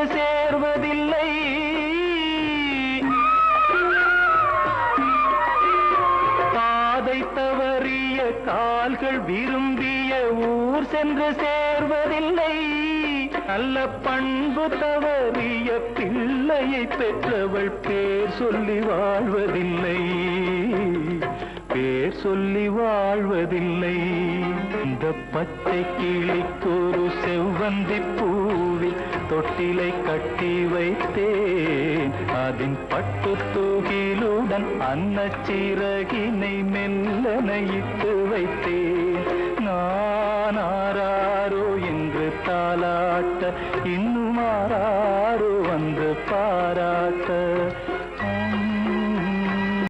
சேர்வதில்லை. பாதை தவறிய கால்கள் விரும்பிய ஊர் சென்று சேர்வதில்லை. நல்ல பண்பு தவறிய பிள்ளையை பெற்றவள் பேர் சொல்லி வாழ்வதில்லை. பேர் சொல்லி வாழ்வதில்லை. இந்த பச்சை கிளிக்கொரு செவ்வந்தி பூவில் தொட்டிலை கட்டி வைத்தேன். அதன் பட்டு தூகிலுடன் அன்னச்சிறகினை மெல்லனையிட்டு வைத்தேன். நான் ஆரா